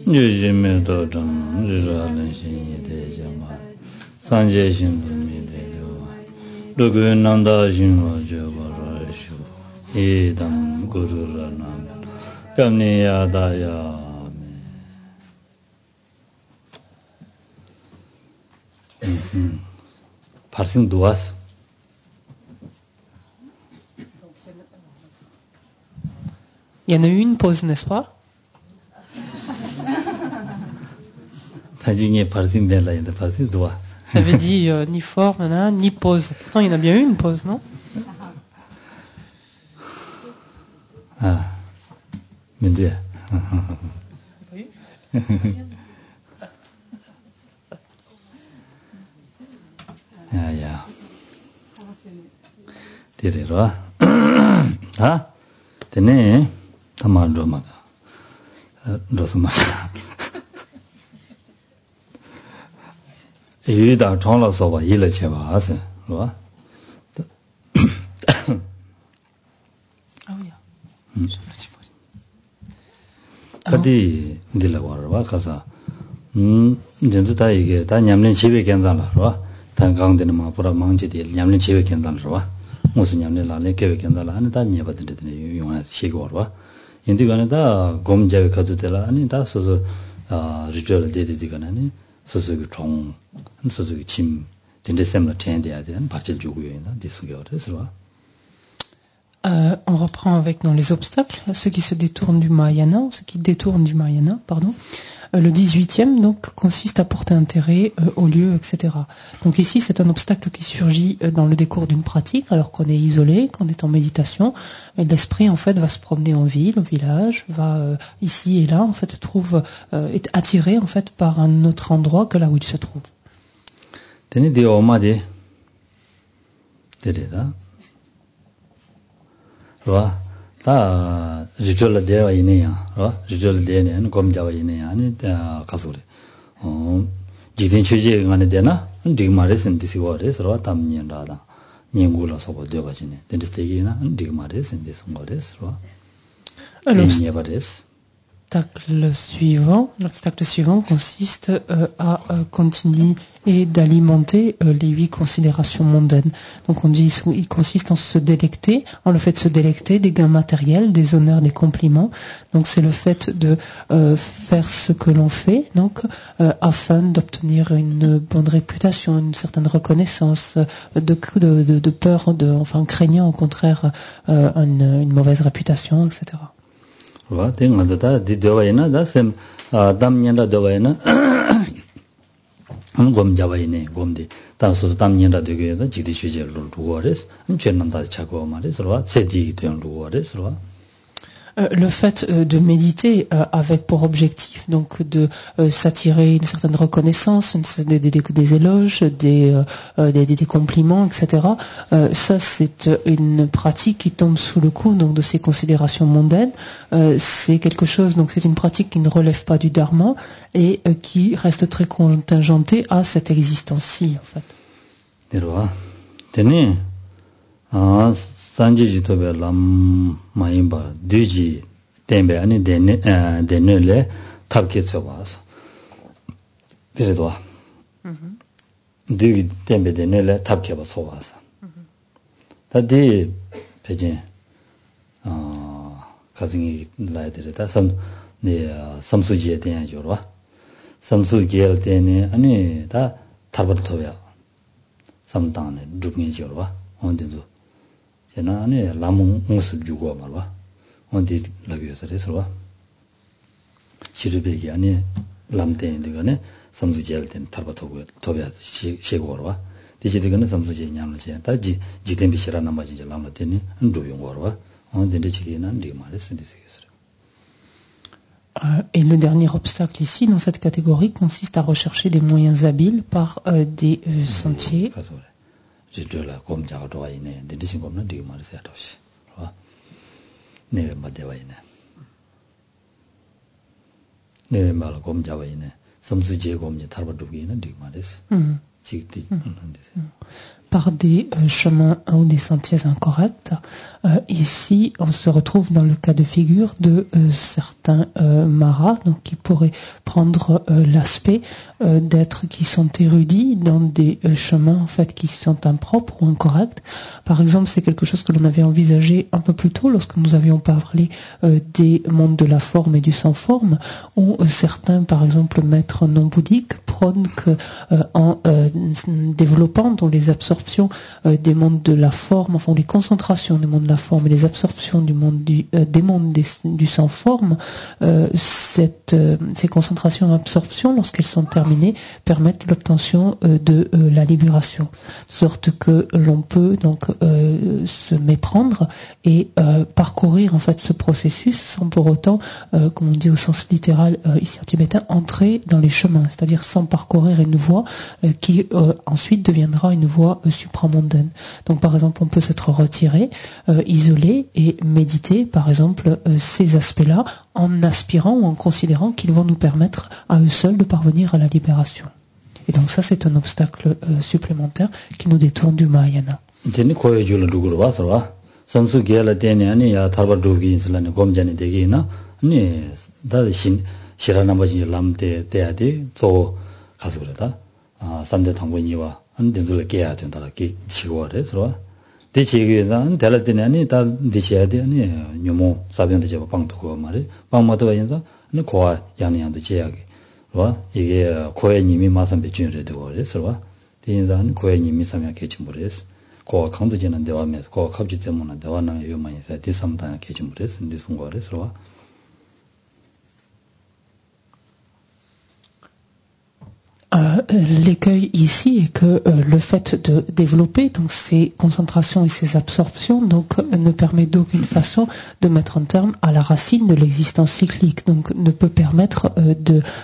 유지메 도정 유라는 신이 대정아 산제 신분이 되려 루그난다 신고 저버라쇼 이담 구르라나 감니야다야 Parsing duas. Il y en a eu une pause, n'est-ce pas? J'avais dit ni fort, ni pause. Pourtant, il y en a bien eu une pause, non? Ah, mais Dieu. 야. 데레라. 아? 되네. 담아로마다. 로스마. 이다 총라서 봐. 일을 쳐 봐서. 봐. 아우야. 어디 들라고 봐. 가서. 이제 다 이게 다 냠는 집에 괜찮아. 봐. 당강되는 마 보라 망지디 냠는 집에 괜찮아 봐. 무슨 냠는 라네 개에 괜찮아. 아니 다 녀바들이 용한 시고 봐. 인디가는 다 곰자에 가도 되라. 아니 다 소소 리얼 데디디가는 아니 소소 총 소소 침 딘데셈을 텐데야 되는 박질 주고요. 디스겨 그래서 봐. On reprend avec dans les obstacles, ceux qui se détournent du Mahayana, ceux qui détournent du Mahayana, pardon. Le 18e, donc, consiste à porter intérêt au lieu, etc. Donc ici, c'est un obstacle qui surgit dans le décours d'une pratique, alors qu'on est isolé, qu'on est en méditation, et l'esprit, en fait, va se promener en ville, au village, va ici et là, en fait, est attiré, en fait, par un autre endroit que là où il se trouve. 다 지절을 되어 있네요. 지절을 되는 검자와 있네요. 아니 다 가서래. 지진 취재 안에 되나? 네 말에선 디시고래서 담년라다. 년구라서 보여 가지네. 데스테기나 네 말에선 디스고래서. L'obstacle suivant consiste à continuer et d'alimenter les 8 considérations mondaines. Donc on dit il consiste en se délecter, en le fait de se délecter des gains matériels, des honneurs, des compliments. Donc c'est le fait de faire ce que l'on fait, donc afin d'obtenir une bonne réputation, une certaine reconnaissance, de peur, enfin craignant au contraire une mauvaise réputation, etc. 와, 땡가다 디데와이나 다셈 담년다 데와이나 곰자와이네 곰디 다소 담년다 되게서 지디 취재를 두고레스 전남다 차고 말이서 와 세디 되는 두고레스 와 le fait de méditer avec pour objectif donc de s'attirer une certaine reconnaissance, des éloges, des compliments, etc. Ça c'est une pratique qui tombe sous le coup donc de ces considérations mondaines. C'est quelque chose donc c'est une pratique qui ne relève pas du dharma et qui reste très contingentée à cette existence-ci en fait. 산지지 도베 람 마임바 뒤지 템베 아니 데네레 탑게 쳐봐서 데레도 뒤기 템베 데네레 탑게 봐서 와서 다디 배제 가정이 라이들다 섬네 섬수지에 대한 조로 섬수지에 대한 아니 다 탑을 토야 섬당에 죽는 조로 언제도 제나네 라몽 모습 주고 말와 어디 라기에서 해서와 시르베기 아니 람데인데가네 섬수지할 땐 타바토고 토비아 시고로와 디지드가네 섬수지 냠을지 다지 지덴비시라 남아지 람라데니 안도용고로와 언데데 지기난 리마레 syndiségesre. Et le dernier obstacle ici, dans cette catégorie, consiste à rechercher des moyens habiles par des sentiers. 지절라 곰자가 들어와 있네. 디디신 곰는 되게 말이야 도시. 봐. 네 맞대와 있네. 네 말 곰자와 있네. 섬수지에 곰지 탈바 두기 있는 되게 말이야. 지기 있는데. par des chemins ou des sentiers incorrects. Ici, on se retrouve dans le cas de figure de certains maras, donc qui pourraient prendre l'aspect d'êtres qui sont érudits dans des chemins en fait qui sont impropres ou incorrects. Par exemple, c'est quelque chose que l'on avait envisagé un peu plus tôt lorsque nous avions parlé des mondes de la forme et du sans forme, où certains, par exemple, maîtres non bouddhiques prônent que en développant dans les absorptions des mondes de la forme, enfin les concentrations des mondes de la forme et les absorptions du monde des mondes du sans forme, ces concentrations et absorptions, lorsqu'elles sont terminées, permettent l'obtention de la libération, de sorte que l'on peut donc se méprendre et parcourir en fait ce processus sans pour autant, comme on dit au sens littéral ici en tibétain, entrer dans les chemins, c'est-à-dire sans parcourir une voie qui ensuite deviendra une voie supramondaine. Donc par exemple, on peut s'être retiré, isolé et méditer par exemple ces aspects-là en aspirant ou en considérant qu'ils vont nous permettre à eux seuls de parvenir à la libération. Et donc ça, c'est un obstacle supplémentaire qui nous détourne du Mahayana. 대치기에는 달라드네 아니 다 대치해야 돼 아니 녀모 사변도 저 방도 말이 방마도 인자 네 고아 양양도 제약이 와 이게 고해님이 마선 배준을 되고 그래서 대인자는 고해님이 삼야 개침 모르겠어 고아 강도 지는 대화면서 고아 갑지 때문에 대화는 요만이 돼 대삼다 개침 모르겠어 근데 송거래서 L'écueil ici est que le fait de développer donc ces concentrations et ces absorptions donc ne permet d'aucune façon de mettre un terme à la racine de l'existence cyclique, donc ne peut permettre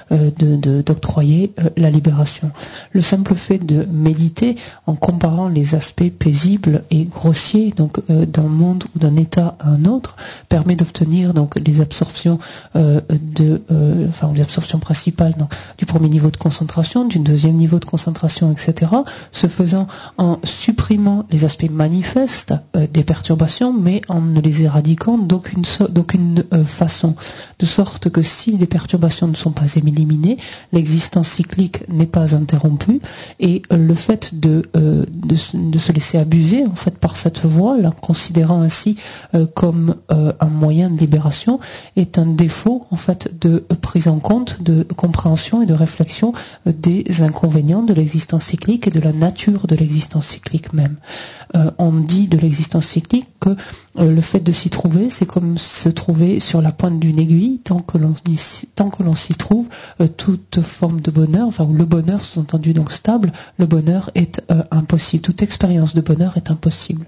d'octroyer la libération. Le simple fait de méditer en comparant les aspects paisibles et grossiers donc d'un monde ou d'un état à un autre permet d'obtenir donc les absorptions les absorptions principales donc, du premier niveau de concentration, du deuxième niveau de concentration, etc. Ce faisant en supprimant les aspects manifestes des perturbations, mais en ne les éradiquant d'aucune façon. De sorte que si les perturbations ne sont pas éliminées, l'existence cyclique n'est pas interrompue, et le fait de se laisser abuser en fait par cette voie, la considérant ainsi comme un moyen de libération, est un défaut en fait de prise en compte, de compréhension et de réflexion des inconvénients de l'existence cyclique et de la nature de l'existence cyclique même. On dit de l'existence cyclique que le fait de s'y trouver, c'est comme se trouver sur la pointe d'une aiguille. Tant que l'on s'y trouve, toute forme de bonheur, enfin le bonheur sous-entendu donc stable, le bonheur est impossible. Toute expérience de bonheur est impossible.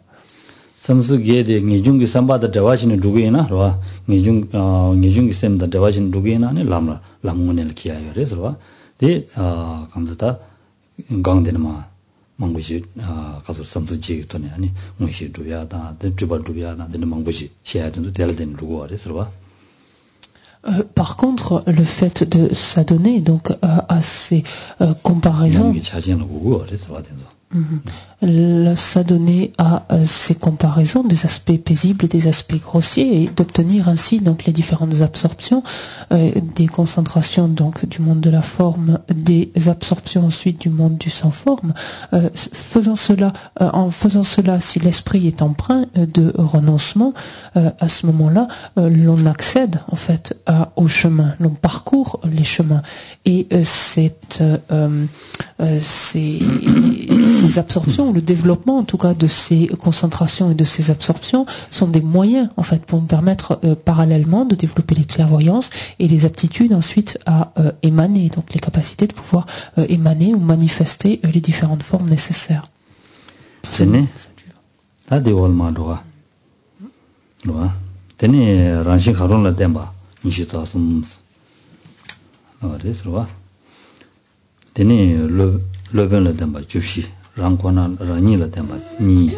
samsugede ngijungi sambada dawajin dugena ro ngijungi semda dawajin dugena ne lamla lamngonel kiyayo resro de 감자다 강데마 망부지 가서 삼수지 전에 아니 무시 두야다 드주발 두야다 되는 망부지 시야든도 될된 루고 그래서 Par contre, le fait de s'adonner donc à ces comparaisons, s'adonner à ces comparaisons des aspects paisibles et des aspects grossiers et d'obtenir ainsi donc les différentes absorptions des concentrations donc du monde de la forme, des absorptions ensuite du monde du sans forme. En faisant cela, si l'esprit est empreint de renoncement, à ce moment-là, l'on accède en fait au chemin, l'on parcourt les chemins et ces absorptions, le développement en tout cas de ces concentrations et de ces absorptions sont des moyens en fait pour nous permettre parallèlement de développer les clairvoyances et les aptitudes ensuite à émaner, donc les capacités de pouvoir émaner ou manifester les différentes formes nécessaires. 랑코나 라니라 템바 니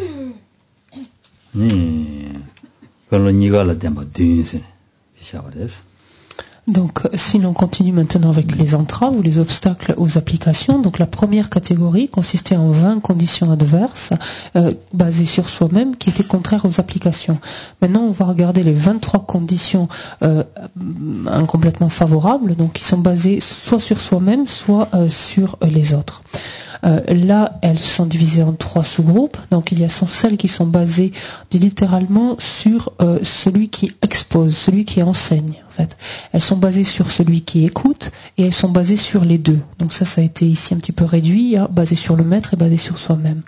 별로 니가라 템바 딘세 시샤바레스 Donc, si l'on continue maintenant avec les entraves ou les obstacles aux applications, donc la première catégorie consistait en 20 conditions adverses basées sur soi-même qui étaient contraires aux applications. Maintenant, on va regarder les 23 conditions complètement favorables, donc qui sont basées soit sur soi-même, soit sur les autres. Là, elles sont divisées en 3 sous-groupes. Donc, il y a celles qui sont basées littéralement sur celui qui expose, celui qui enseigne. En fait, elles sont basées sur celui qui écoute et elles sont basées sur les deux. Donc ça a été ici un petit peu réduit, hein, basé sur le maître et basé sur soi-même.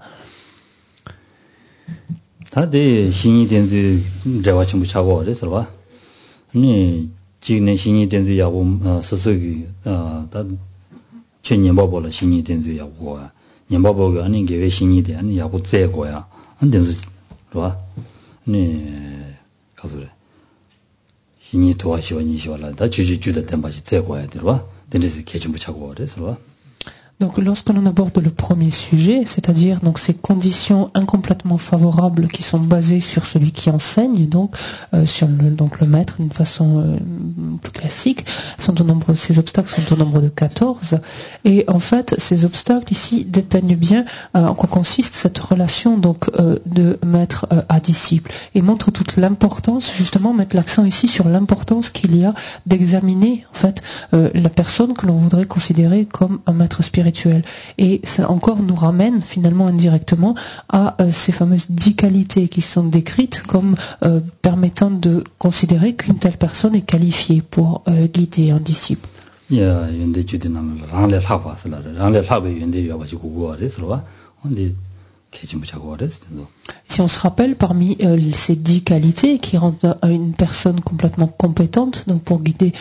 Donc, lorsque l'on aborde le premier sujet, c'est-à-dire donc ces conditions incomplètement favorables qui sont basées sur celui qui enseigne, donc sur le maître d'une façon plus classique, ces obstacles sont au nombre de 14. Et en fait, ces obstacles ici dépeignent bien en quoi consiste cette relation donc de maître à disciple et montrent toute l'importance, justement, mettre l'accent ici sur l'importance qu'il y a d'examiner en fait la personne que l'on voudrait considérer comme un maître spirituel. Et ça encore nous ramène finalement indirectement à ces fameuses 10 qualités qui sont décrites comme permettant de considérer qu'une telle personne est qualifiée pour guider un disciple. Si on se rappelle, parmi ces 10 qualités qui rendent une personne complètement compétente donc pour guider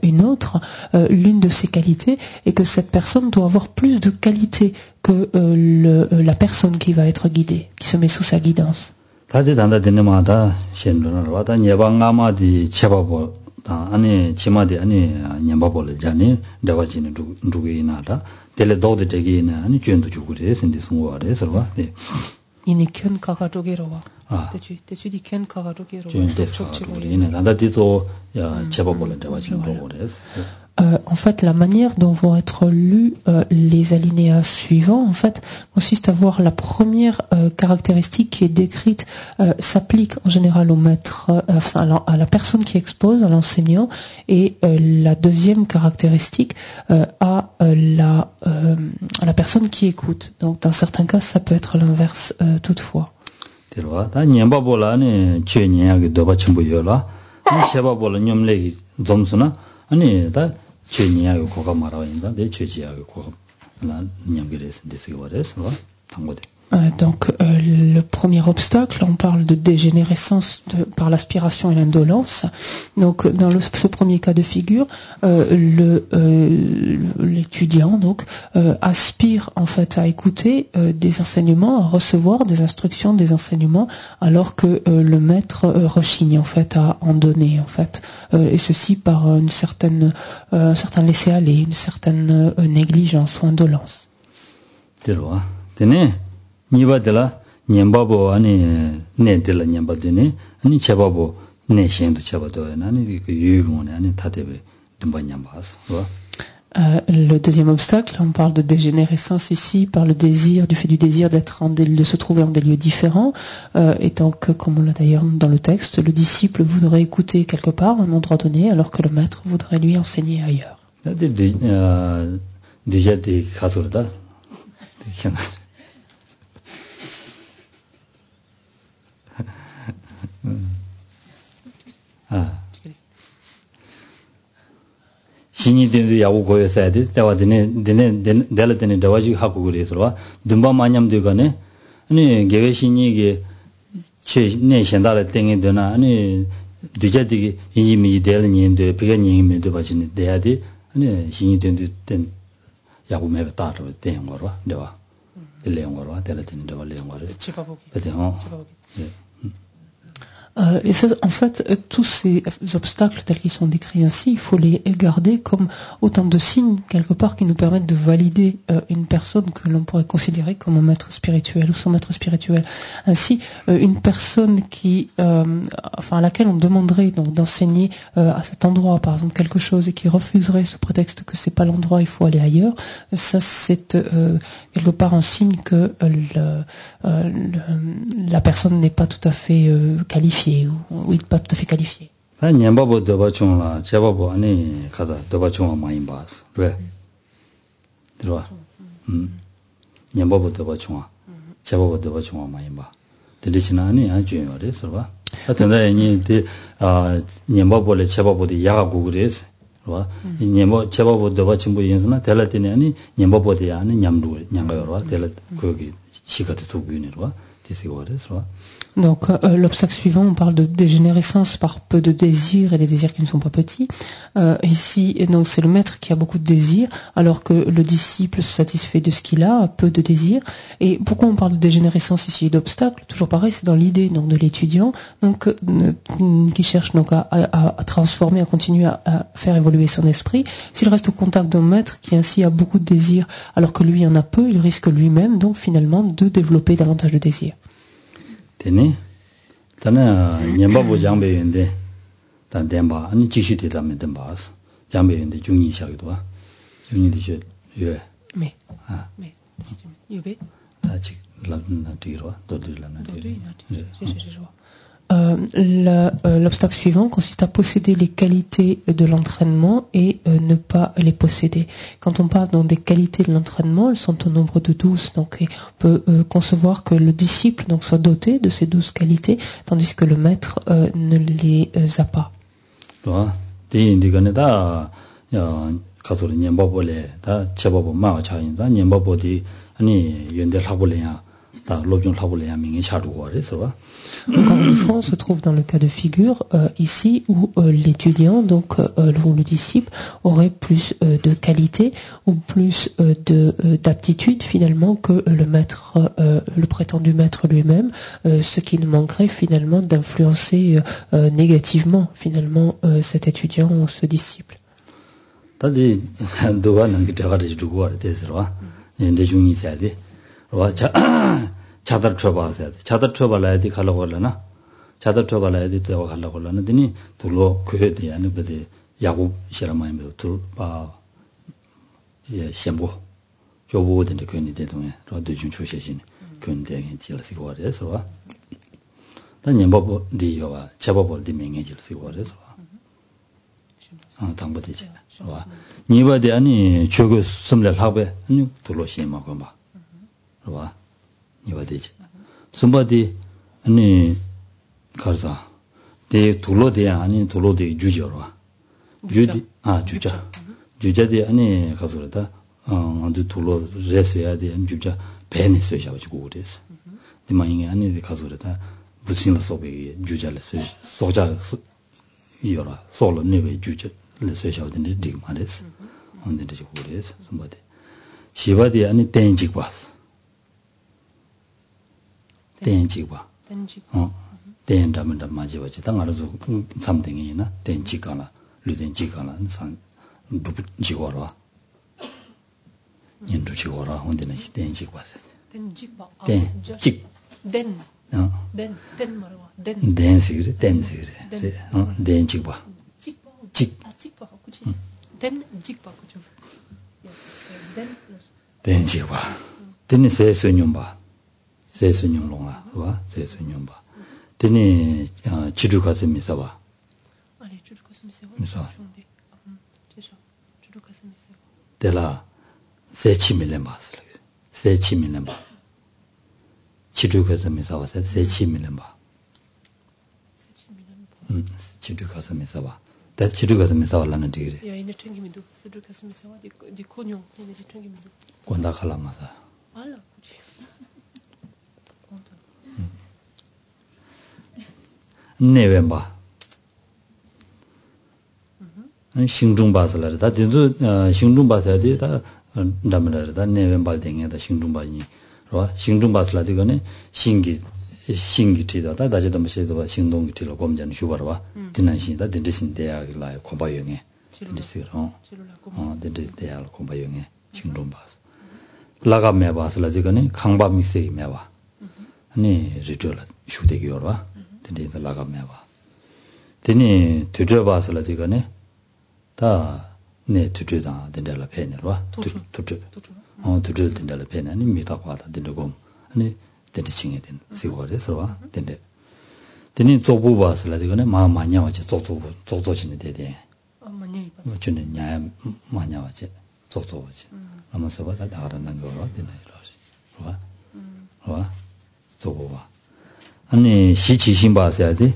une autre, l'une de ces qualités est que cette personne doit avoir plus de qualité que la personne qui va être guidée, qui se met sous sa guidance. En fait, la manière dont vont être lus les alinéas suivants, en fait, consiste à voir la première caractéristique qui est décrite s'applique en général au maître, à la personne qui expose, à l'enseignant, et la deuxième caractéristique à la personne qui écoute. Donc, dans certains cas, ça peut être l'inverse toutefois. Donc le premier obstacle, on parle de dégénérescence par l'aspiration et l'indolence. Donc dans ce premier cas de figure, l'étudiant donc aspire en fait à écouter des enseignements, à recevoir des instructions, des enseignements, alors que le maître rechigne en fait à en donner en fait, et ceci par un certain laisser-aller, une certaine négligence ou indolence. 니바들라 냠바보 아니 네들라 냠바드네 아니 제바보 네신도 제바도 아니 그 유용원에 아니 다데베 듬바 냠바스. Le deuxième obstacle, on parle de dégénérescence ici par le désir, du fait du désir de se trouver en des lieux différents, étant que, comme on l'a d'ailleurs dans le texte, le disciple voudrait écouter quelque part, un endroit donné, alors que le maître voudrait lui enseigner ailleurs. Déjà des casorda. 신이 된지 야구 고여서야 돼. 대화 되네 대화지 하고 그래서 듬바 마냠 되거네. 아니 개회 신이게 최내 현달에 땡이 되나 아니 뒤자되게 이미 되는 년도 비견님도 봐지네. 돼야 돼. 아니 신이 된 야구 매에 따로 된 거로 내가 내용 거로 대라 되는 데가 내용 거로. 집어보기. 그죠? 예. Et ça, en fait, tous ces obstacles tels qu'ils sont décrits ainsi, il faut les garder comme autant de signes, quelque part, qui nous permettent de valider une personne que l'on pourrait considérer comme un maître spirituel ou son maître spirituel. Ainsi, une personne à laquelle on demanderait donc d'enseigner à cet endroit, par exemple, quelque chose et qui refuserait sous prétexte que c'est pas l'endroit, il faut aller ailleurs, ça c'est quelque part un signe que la personne n'est pas tout à fait qualifiée ou pas tout à fait qualifiée. Nyambapo doba chungla, chebapo ane kaza doba chungwa mayinbas, right? Dirwa? Nyambapo doba chungwa, chebapo doba chungwa mayinba. Dili china ane an juyo yore, sorba? Tanda yani nyambapo le chebapo di yaga gugures, sorba? Chebapo doba chungpo yinsuna, tela tini ane nyambapo di ane nyamdu nyanga yorwa, tela kuyoki shikati tukuyuni, sorba? Tisi gore, sorba? Donc l'obstacle suivant, on parle de dégénérescence par peu de désirs et des désirs qui ne sont pas petits. Ici, donc c'est le maître qui a beaucoup de désirs, alors que le disciple se satisfait de ce qu'il a peu de désirs. Et pourquoi on parle de dégénérescence ici et d'obstacle? Toujours pareil, c'est dans l'idée donc de l'étudiant, donc qui cherche donc à transformer, à continuer à faire évoluer son esprit. S'il reste au contact d'un maître qui ainsi a beaucoup de désirs, alors que lui en a peu, il risque lui-même donc finalement de développer davantage de désirs. Tene, tana nyambapo jambe yende, tan denba, ani jishu te dame denbas, jambe yende jungyi shakidowa, jungyi di je yue. Mais, yue? Chik labna tigirwa, dodu labna tigirwa. L'obstacle suivant consiste à posséder les qualités de l'entraînement et ne pas les posséder. Quand on parle donc des qualités de l'entraînement, elles sont au nombre de 12. Donc on peut concevoir que le disciple donc soit doté de ces 12 qualités, tandis que le maître ne les a pas. Encore une fois, on se trouve dans le cas de figure ici où l'étudiant, donc ou le disciple, aurait plus de qualité ou plus d'aptitude finalement que le maître, le prétendu maître lui-même, ce qui ne manquerait finalement d'influencer négativement finalement cet étudiant ou ce disciple. Chadar choba sayade. Chadar choba layadi khala kolana. Chadar choba layadi tewa khala kolana. Dini tulo kuyo di yani bade yagu shiramayimbe tul pa shenpo. Chobo dinde kuyo ni dedunga. Rwa dujun chushe shini. Kuyo ni degi jila sikwa re sarwa. Da nyambapo di yowa. Chabapo di mengi jila sikwa re sarwa. Tangbo di jila. Sarwa. Niba di yani chogo sumle lakbe. Tulo shima kumbha. Sarwa. 이와되지. somebody 아니 가서 대 둘로대 아니 둘로대 주저로. 주지 주자대 아니 가서 그러다 안도 둘로 레스야 돼. 주자 배는 써셔 가지고 그래서. 디마잉이 아니 가서 그러다 무슨 소비 주자를 소자 이어라. 솔로 네베 주자 레스셔 되는데 되게 말했어. 근데 되게 그래서 somebody 시바디 아니 땡직 봤어. 땡지와 땡담다 마지와지 당아서 삼등이나 땡지가나 류땡지가나 산 누지고라 인두지고라 혼데는 땡지와 땡지바 땡직 덴 말아 덴시그레 땡지와 직바 그치 땡직바 그죠 땡지와 땡이 세스뇽바 세스뇽롱아 와 세스뇽바 데니 지루 가서 미사와 아니 지루 가서 미사와 지루 가서 미사와 데라 세치밀렘바스 세치밀렘바 지루 가서 미사와 세치밀렘바 지루 가서 미사와 데 지루 가서 미사와라는 디그레 야 이네 챙기미도 지루 가서 미사와 디 코뇽 이네 챙기미도 권다 칼라마사 알라 그치 내외바 신중바스라 다 진도 신중바스야 다 남라다 내외바 댕에다 신중바니 와 신중바스라 되거네 신기 신기티다 다자도 마시도 신동기티로 검전 휴버와 디난신다 딘디신 대학라 공부용에 딘디스로 딘디대학 공부용에 신동바 라가메 바슬라지가니 강바믹세 메와 아니 리조라 슈데기요라 딘디 라가메와 디니 드저바슬라지가니 다네 드저다 딘달라 페네로와 드저 드저 딘달라 페네 아니 미타과다 딘도고 아니 딘디싱에 딘 시고레서와 딘데 디니 조부바슬라지가니 마마냐와지 조조신에 대대 많이 주는 냐 마냐와지 조조지 아무서 봐다 다라는 거로 되나요? 와. 저거와. 아니 시치신 봐야지.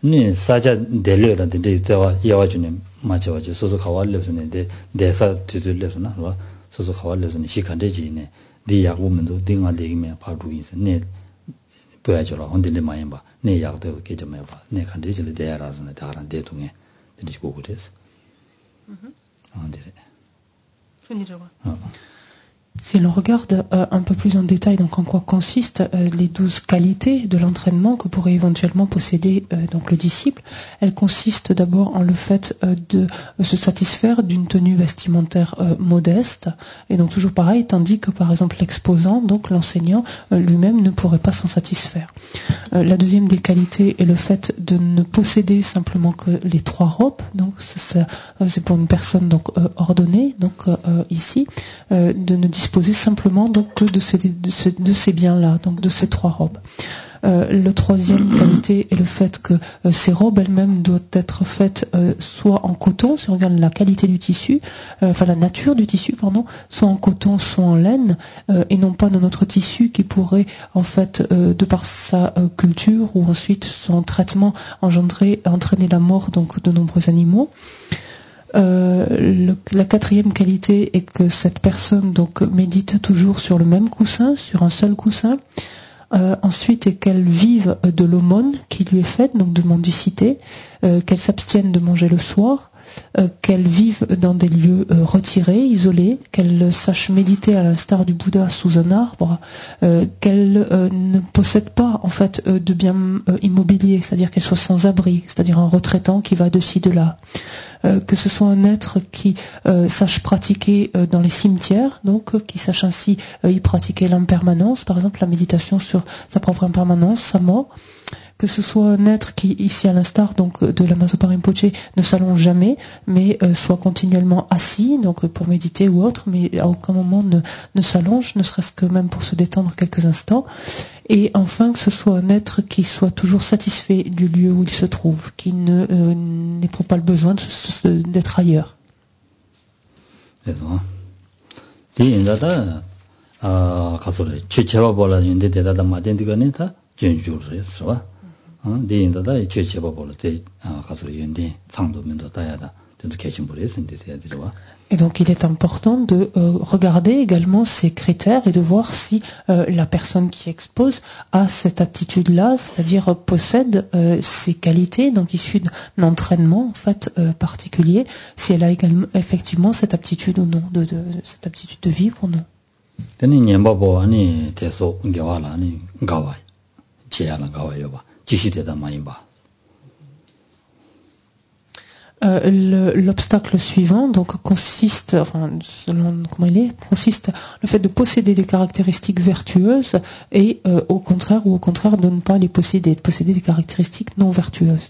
니 사자 내려다 근데 저와 이어와주는 맞아가지고 소소 가war려서는데 대사 뒤들려서나 와. 소소 가war려서는 시간되지네. 네 약보면도 딩아되기면 바로 있어. 네 보여줘라. 혼들이 많이 봐. 네 약도 깨좀 해 봐. 네 간대질 대야라서는 다른 대통에 들으시고 그랬어. 네. Si l'on regarde un peu plus en détail donc en quoi consistent les 12 qualités de l'entraînement que pourrait éventuellement posséder donc le disciple, elles consistent d'abord en le fait de se satisfaire d'une tenue vestimentaire modeste, et donc toujours pareil, tandis que par exemple l'exposant, donc l'enseignant lui-même ne pourrait pas s'en satisfaire. La deuxième des qualités est le fait de ne posséder simplement que les 3 robes, donc c'est pour une personne donc ordonnée, donc ici, de ne disposer simplement donc que de ces biens-là, donc de ces 3 robes. Le troisième qualité est le fait que ces robes elles-mêmes doivent être faites soit en coton, si on regarde la qualité du tissu, enfin la nature du tissu, pardon, soit en coton, soit en laine, et non pas dans notre tissu qui pourrait en fait, de par sa culture ou ensuite son traitement entraîner la mort donc de nombreux animaux. La quatrième qualité est que cette personne donc médite toujours sur le même coussin, sur un seul coussin. Ensuite, et qu'elle vive de l'aumône qui lui est faite, donc de mendicité, qu'elle s'abstienne de manger le soir, qu'elle vive dans des lieux retirés, isolés, qu'elle sache méditer à l'instar du Bouddha sous un arbre, qu'elle ne possède pas en fait de biens immobiliers, c'est-à-dire qu'elle soit sans abri, c'est-à-dire un retraitant qui va de ci de là, que ce soit un être qui sache pratiquer dans les cimetières, donc qui sache ainsi y pratiquer l'impermanence, par exemple la méditation sur sa propre impermanence, sa mort, que ce soit un être qui, ici à l'instar donc de la Mazopa Rinpoche, ne s'allonge jamais, mais soit continuellement assis, donc pour méditer ou autre, mais à aucun moment ne s'allonge, ne serait-ce que même pour se détendre quelques instants. Et enfin, que ce soit un être qui soit toujours satisfait du lieu où il se trouve, qui n'éprouve pas le besoin d'être ailleurs. Et donc il est important de regarder également ces critères et de voir si la personne qui expose a cette aptitude-là, c'est-à-dire possède ces qualités, donc issues d'un entraînement en fait particulier, si elle a également effectivement cette aptitude ou non, cette aptitude de vivre ou non. L'obstacle suivant donc consiste, enfin selon comment il est, consiste le fait de posséder des caractéristiques vertueuses et au contraire de ne pas les posséder, de posséder des caractéristiques non vertueuses.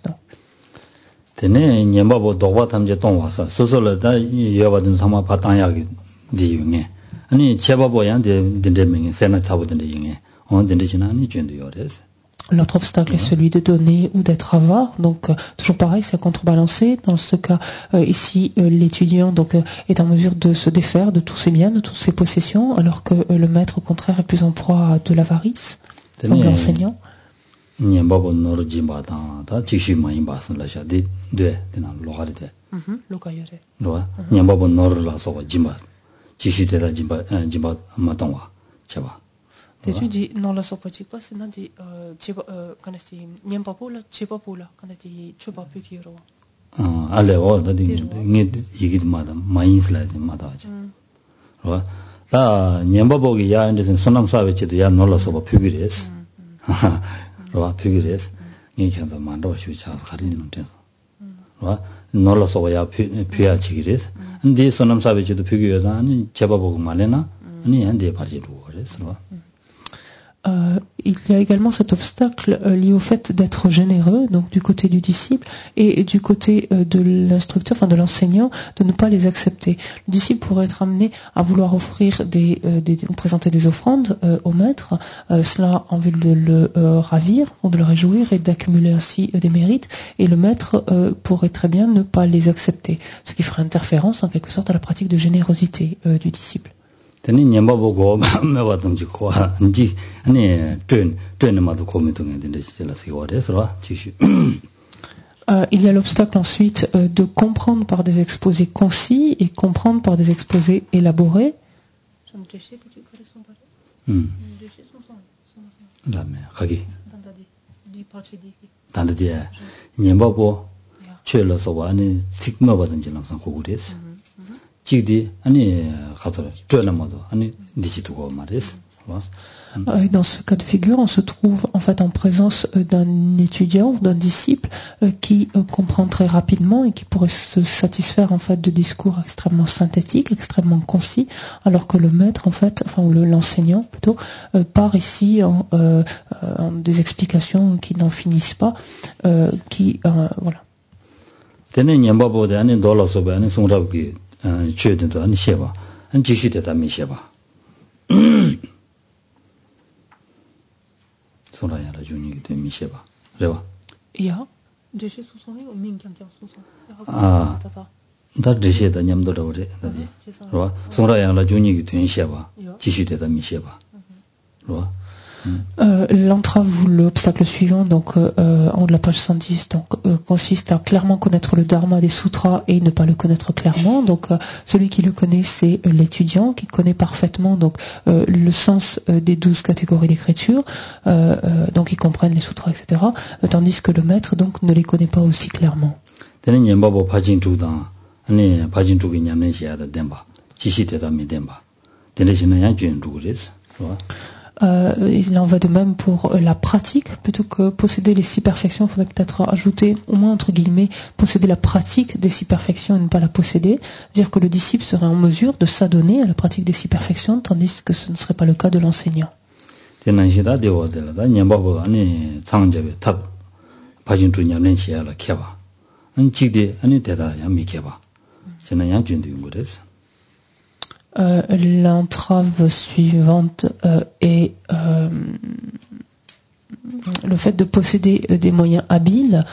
L'autre obstacle est celui de donner ou d'être avare, donc toujours pareil, c'est à contrebalancer. Dans ce cas, ici, l'étudiant donc est en mesure de se défaire de tous ses biens, de toutes ses possessions, alors que le maître, au contraire, est plus en proie à de l'avarice, comme l'enseignant. Tu dis non la sopachi quoi c'est nadi quand est nyempa pula chepa pula quand est chepa pikiro ale o dadi ngi yigit madam mains la mada ja la nyempa bogi ya inde sonam sabe che ya no la sopa pikires 와 피그레스 니kanza mando shucha kharin no ten wa nola so ya pya chigires ndi sonam sabe chido pygyo da ani cheba bogu malena ani ande parji do res wa. Il y a également cet obstacle lié au fait d'être généreux, donc du côté du disciple, et du côté de l'instructeur, enfin de l'enseignant, de ne pas les accepter. Le disciple pourrait être amené à vouloir offrir présenter des offrandes au maître, cela en vue de le ravir, de le réjouir et d'accumuler ainsi des mérites, et le maître pourrait très bien ne pas les accepter, ce qui ferait interférence en quelque sorte à la pratique de générosité du disciple. Teni nyamba bogo mewa tongji ko nji ani train ma do komi tong de la sigore sera chishu. Il y a l'obstacle ensuite de comprendre par des exposés concis et comprendre par des exposés élaborés. La me khagi tandadi nyamba bo chelo so wa ani sigma ba tongji lang sang ko gures. Dans ce cas de figure, on se trouve en fait en présence d'un étudiant ou d'un disciple qui comprend très rapidement et qui pourrait se satisfaire en fait de discours extrêmement synthétiques, extrêmement concis, alors que le maître en fait, enfin l'enseignant plutôt, part ici en des explications qui n'en finissent pas, voilà. L'entrave ou l'obstacle suivant, donc en haut de la page 110, donc consiste à clairement connaître le dharma des sutras et ne pas le connaître clairement. Donc celui qui le connaît, c'est l'étudiant qui connaît parfaitement donc le sens des 12 catégories d'écriture, donc ils comprennent les sutras, etc. Tandis que le maître donc ne les connaît pas aussi clairement. Il en va de même pour la pratique. Plutôt que posséder les 6 perfections, il faudrait peut-être ajouter, au moins entre guillemets, posséder la pratique des 6 perfections et ne pas la posséder. Dire que le disciple serait en mesure de s'adonner à la pratique des 6 perfections, tandis que ce ne serait pas le cas de l'enseignant. L'entrave suivante est le fait de posséder des moyens habiles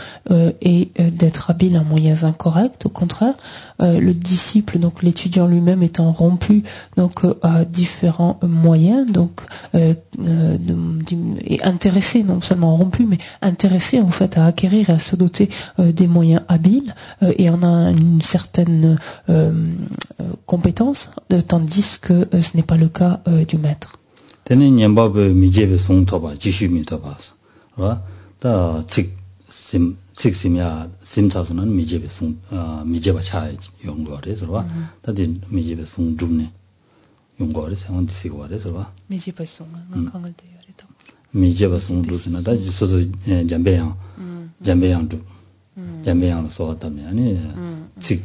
et d'être habile en moyens incorrects. Au contraire, le disciple, donc l'étudiant lui-même étant rompu donc à différents moyens, donc et intéressé, non seulement rompu, mais intéressé en fait à acquérir et à se doter des moyens habiles et en a une certaine compétence, tandis que ce n'est pas le cas du maître. Tene nyambabe mijebe song toba jishu mi tobas wa ta simya simsasunan mijebe song mijeba cha yongore so ta de mijebe song jumne yongore sang disigore so wa mijeba song ngangal de yareta mijeba song dusna da so jambeang du jambeang so tamne ani sik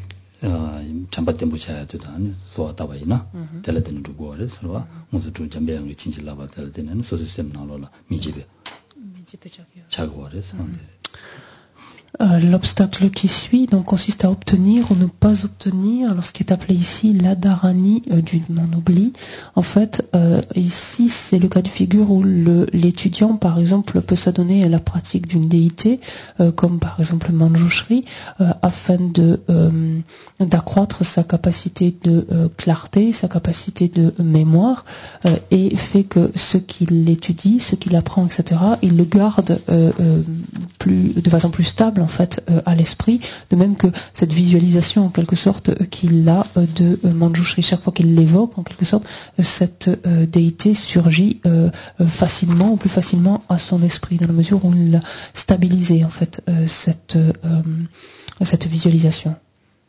잠바때 무차야도 아니 소다바이나 텔레드는 두고 그래서 무슨 좀 잠배양 친질라바 텔레드는 소시스템 나로라 미집에 자고 그래서 L'obstacle qui suit donc consiste à obtenir ou ne pas obtenir, alors ce qui est appelé ici l'adharani du non-oubli. En fait, ici c'est le cas de figure où l'étudiant par exemple peut s'adonner à la pratique d'une déité, comme par exemple le manjushri, afin d'accroître sa capacité de clarté, sa capacité de mémoire, et fait que ce qu'il étudie, ce qu'il apprend, etc., il le garde de façon plus stable en fait à l'esprit, de même que cette visualisation en quelque sorte qu'il a de Manjushri, chaque fois qu'il l'évoque en quelque sorte cette déité surgit facilement ou plus facilement à son esprit, dans la mesure où il a stabilisé en fait cette visualisation,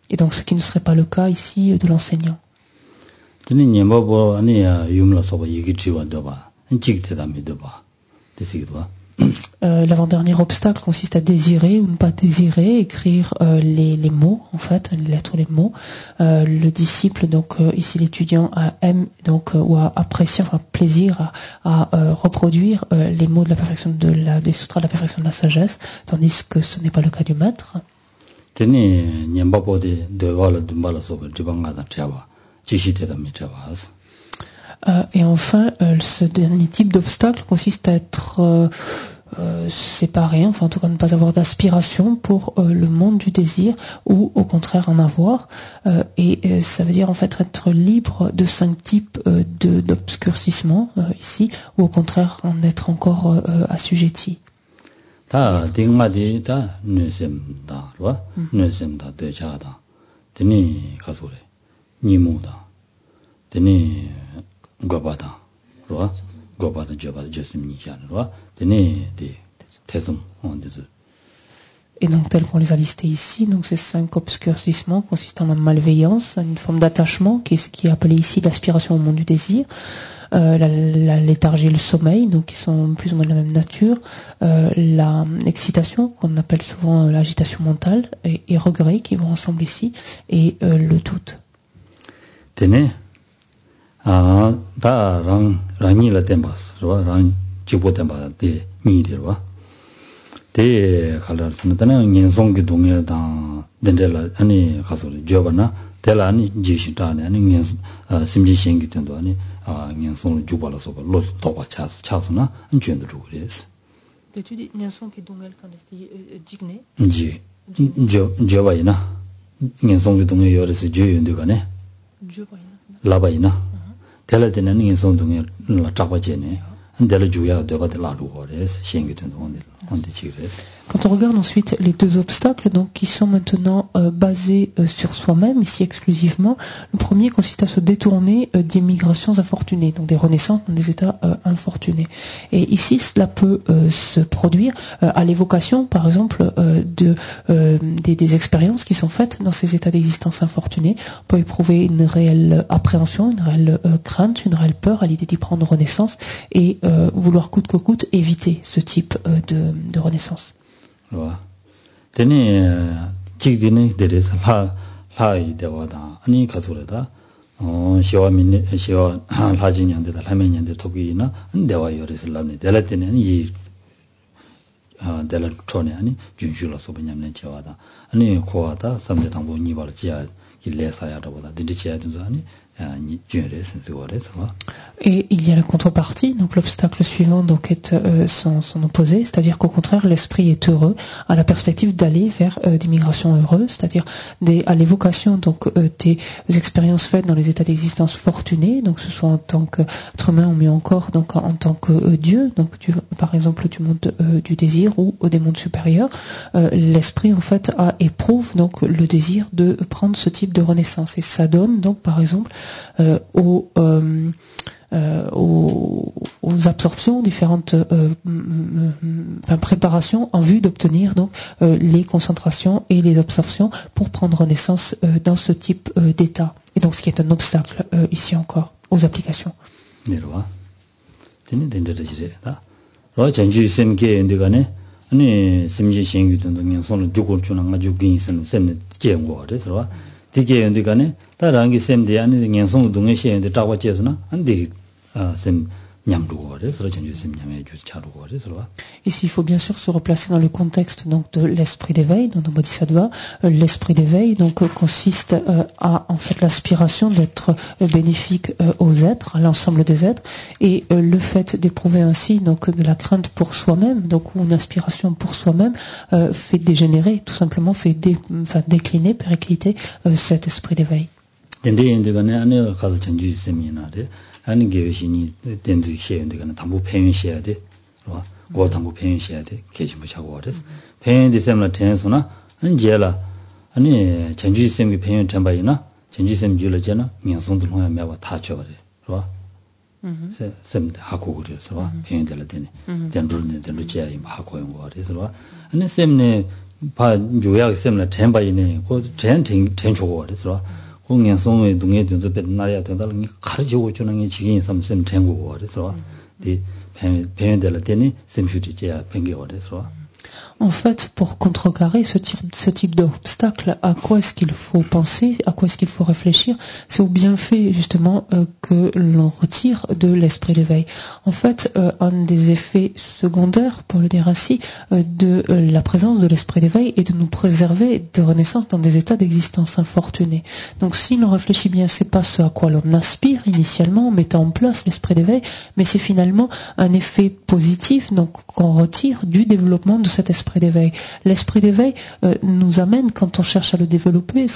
et donc ce qui ne serait pas le cas ici de l'enseignant. L'avant-dernier obstacle consiste à désirer ou ne pas désirer, écrire les mots, en fait, les lettres ou les mots. Le disciple, donc ici l'étudiant, aime donc ou a apprécié, enfin plaisir à reproduire les mots de la perfection des sutras de la perfection de la sagesse, tandis que ce n'est pas le cas du maître. Et enfin, ce dernier type d'obstacle consiste à être séparé, enfin en tout cas ne pas avoir d'aspiration pour le monde du désir ou au contraire en avoir. Et ça veut dire en fait être libre de 5 types d'obscurcissement ici, ou au contraire en être encore assujetti. 다 딩마디 다 뇌셈다 와 뇌셈다 되자다 되니 가소래 니모다 되니 고바다 와 고바다 저바다 저스미샤는 와 되니 디 태송 온데즈. Et donc, tel qu'on les a listés ici, donc ces 5 obscurcissements consistant en malveillance, une forme d'attachement, qui est appelée ici l'aspiration au monde du désir, la léthargie et le sommeil, donc qui sont plus ou moins de la même nature, l'excitation, qu'on appelle souvent l'agitation mentale, et regret, qui vont ensemble ici, et le doute. Tene, da rangi la tembas, rang jibo tembas de ni de wa. 대 칼라스는 년송기 동에다 된데라 아니 가서 줘봐나 대라니 지시다네 아니 년 심지신기 된도 아니 년송 주발어서 로 도바 차스나 안전도 그래서 d'étude 년송기 동에 quand digné 지 줘봐이나 년송기 동에 여러서 줘연데가네 줘봐이나 라바이나 대라되는 년송 동에 잡아지네 대라 주야 되바들 라루고 그래서 신기 된도 Quand on regarde ensuite les 2 obstacles, donc qui sont maintenant basés sur soi-même, ici exclusivement, le premier consiste à se détourner des migrations infortunées, donc des renaissances dans des états infortunés. Et ici, cela peut se produire à l'évocation, par exemple, des expériences qui sont faites dans ces états d'existence infortunés. On peut éprouver une réelle appréhension, une réelle crainte, une réelle peur à l'idée d'y prendre renaissance et vouloir coûte que coûte éviter ce type de renaissance. 와 되네 직디네 데레서 라이 대와다 아니 가서래다 시와민네 시와 라진년데다 라면년데 토기나 데와 요리서 라네 데라테네 이 데라 초네 아니 준슈로서 베냐면 제와다 아니 고와다 삼제 당부 니발 지야 일레사야라보다 딘디치야 된서 아니 Et il y a la contrepartie, donc l'obstacle suivant donc est son opposé, c'est-à-dire qu'au contraire l'esprit est heureux à la perspective d'aller vers des migrations heureuses, c'est-à-dire à l'évocation donc des expériences faites dans les états d'existence fortunés, donc ce soit en tant qu'être humain ou mieux encore donc en tant que Dieu, donc par exemple du monde du désir ou des mondes supérieurs, l'esprit en fait éprouve donc le désir de prendre ce type de renaissance et ça donne donc par exemple aux absorptions, différentes préparations en vue d'obtenir donc les concentrations et les absorptions pour prendre naissance dans ce type d'état. Et donc ce qui est un obstacle ici encore aux applications. 다랑기 셈데 아니 년송 동에 시에데 따와제스나 안데 셈 Ici, il faut bien sûr se replacer dans le contexte donc de l'esprit d'éveil, dans le Bodhisattva. L'esprit d'éveil donc consiste à en fait l'aspiration d'être bénéfique aux êtres, à l'ensemble des êtres, et le fait d'éprouver ainsi donc de la crainte pour soi-même, donc ou une aspiration pour soi-même, fait dégénérer, tout simplement fait décliner, péricliter cet esprit d'éveil. 아니 게시니 된주 시에인데 가는 담보 표현해야 돼. 와. 고 담보 표현해야 돼. 계시 뭐 하고 그래서. 표현이 되면 ten서나 언제라 아니 전주 쌤이 표현 전바이나 전주 쌤 줄잖아. 명성들 호야 매와 다 줘 버려. 와. 쌤 하고 그래서 와. 표현될 때네. 된루는 된루지야 하고 용 거 그래서 와. 아니 쌤네 봐 요약 쌤라 전바이네. 그 전초고 그래서 와. 공연송의 동에 된도 나야 된다는 게 가르치고 주는 게 지금 삼선 전국어 그래서 des peine de la tenue, c'est une chute qui a pengé au dessus. En fait, pour contrecarrer ce type d'obstacle, à quoi est-ce qu'il faut penser, à quoi est-ce qu'il faut réfléchir? C'est au bienfait, justement, que l'on retire de l'esprit d'éveil. En fait, un des effets secondaires, pour le dire ainsi, de la présence de l'esprit d'éveil est de nous préserver de renaissance dans des états d'existence infortunés. Donc, si l'on réfléchit bien, c'est pas ce à quoi l'on aspire initialement en mettant en place l'esprit d'éveil, mais c'est finalement un effet positif, donc, qu'on retire du développement de cet esprit d'éveil. L'esprit d'éveil nous amène, quand on cherche à le développer,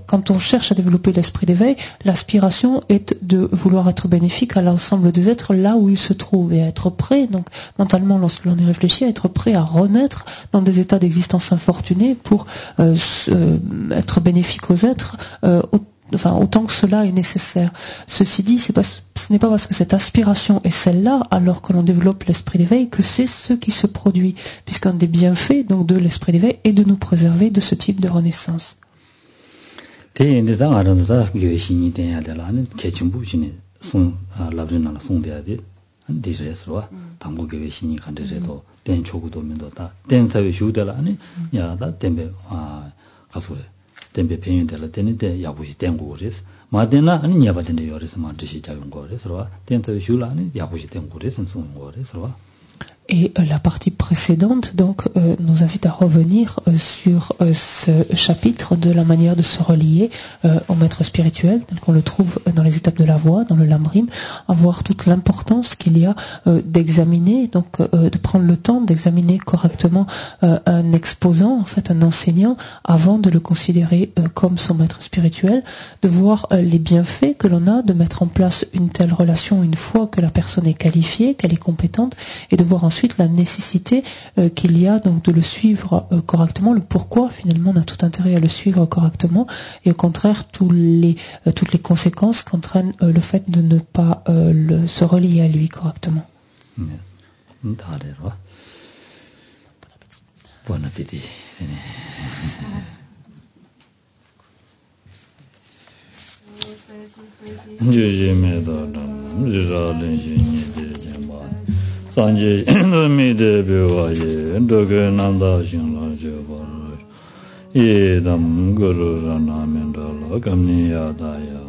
quand on cherche à développer l'esprit d'éveil, l'aspiration est de vouloir être bénéfique à l'ensemble des êtres là où ils se trouvent et à être prêt, donc mentalement, lorsque l'on y réfléchit, à être prêt à renaître dans des états d'existence infortunés pour être bénéfique aux êtres autant que cela est nécessaire. Ceci dit, ce n'est pas parce que cette aspiration est celle-là, alors que l'on développe l'esprit d'éveil, que c'est ce qui se produit, puisqu'un des bienfaits donc de l'esprit d'éveil est de nous préserver de ce type de renaissance. tembe penyu de la tene de yabushi tengu res madena ani nyaba tene yores ma dishi jayung res rwa tenta shula ani yabushi tengu res sum res rwa. Et la partie précédente donc nous invite à revenir sur ce chapitre de la manière de se relier au maître spirituel, tel qu'on le trouve dans les étapes de la voie, dans le Lamrim, à voir toute l'importance qu'il y a d'examiner, donc de prendre le temps d'examiner correctement un exposant, en fait un enseignant, avant de le considérer comme son maître spirituel, de voir les bienfaits que l'on a de mettre en place une telle relation une fois que la personne est qualifiée, qu'elle est compétente, et de voir ensuite la nécessité qu'il y a donc de le suivre correctement, le pourquoi finalement on a tout intérêt à le suivre correctement, et au contraire toutes les conséquences qu'entraîne le fait de ne pas se relier à lui correctement. Bon appétit. Sanje mi de bewa ye doge nanda shin la je ba ye dam guru rana men da la gamni ya da ya